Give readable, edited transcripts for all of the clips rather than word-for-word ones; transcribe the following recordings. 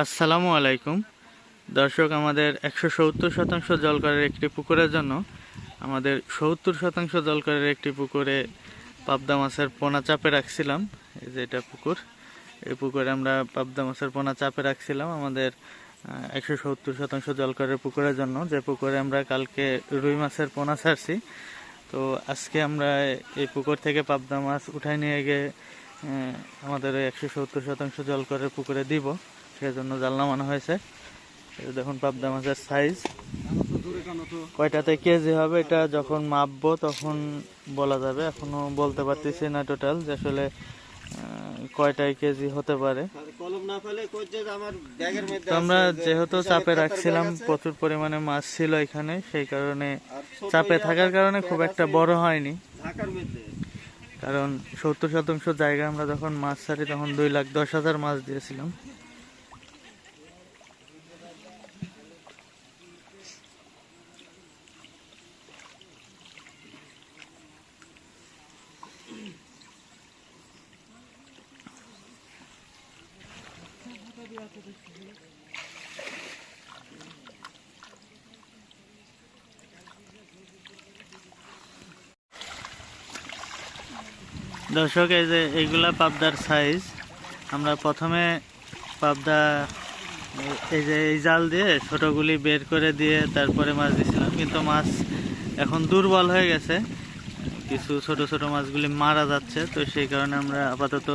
আসসালামু আলাইকুম দর্শক, আমাদের 170% জলকরের একটি পুকুরের জন্য আমাদের 70% জলকরের একটি পুকুরে পাবদা মাছের পোনা চাপে রাখছিলাম। এই যে এটা পুকুর, এই পুকুরে আমরা পাবদা মাছের পোনা চাপে রাখছিলাম আমাদের 170% জলকরের পুকুরের জন্য, যে পুকুরে আমরা কালকে রুই মাছের পোনা ছাড়ছি। তো আজকে আমরা এই পুকুর থেকে পাবদা মাছ উঠাই নিয়ে গিয়ে আমাদের 170% জলকরের পুকুরে দিব, সেজন্য জাল নামানো হয়েছে। দেখুন পাবদা মাছের সাইজ কয়টাতে কেজি হবে এটা যখন মাপবো তখন বলা যাবে, এখনো বলতে পারতেছি না টোটাল যে আসলে কয়টায় কেজি হতে পারে। তো আমরা যেহেতু চাপে রাখছিলাম, প্রচুর পরিমাণে মাছ ছিল এখানে, সেই কারণে চাপে থাকার কারণে খুব একটা বড় হয়নি। কারণ 70% জায়গা আমরা যখন মাছ ছাড়ি তখন 2,10,000 মাছ দিয়েছিলাম। দর্শক, এই যে এইগুলা পাবদার সাইজ। আমরা প্রথমে পাবদা এই যে এই জাল দিয়ে ছোটগুলি বের করে দিয়ে তারপরে মাছ দিয়েছিলাম, কিন্তু মাছ এখন দুর্বল হয়ে গেছে, কিছু ছোট ছোট মাছগুলি মারা যাচ্ছে। তো সেই কারণে আমরা আপাতত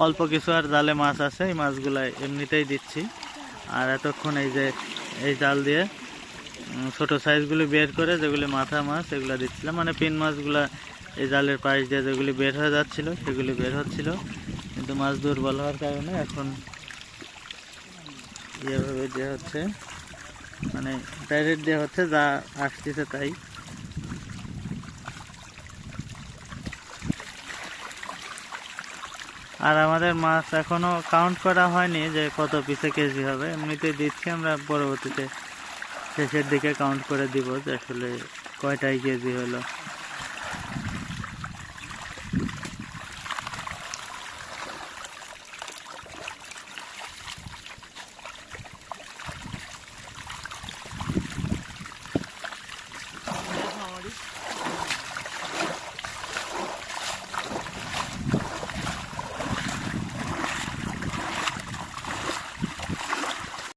অল্প কিছু আর জালে মাছ আছে, এই মাছগুলা এমনিতেই দিচ্ছি। আর এতক্ষণ এই যে এই জাল দিয়ে ছোট সাইজগুলি বের করে যেগুলি মাথা মাছ এগুলো দিচ্ছিলাম, মানে পিন মাছগুলা এই জালের পাশ দিয়ে যেগুলি বের হয়ে যাচ্ছিল সেগুলি বের হচ্ছিল, কিন্তু মাছ দুর্বল হওয়ার কারণে এখন যেভাবে দেওয়া হচ্ছে, মানে ডাইরেক্ট দেওয়া হচ্ছে, যা আসতেছে তাই। আর আমাদের মাছ এখনো কাউন্ট করা হয়নি যে কত পিসে কেজি হবে, এমনিতে দিচ্ছি আমরা, পরবর্তীতে শেষের দিকে কাউন্ট করে দিব যে আসলে কয়টাই কেজি হলো।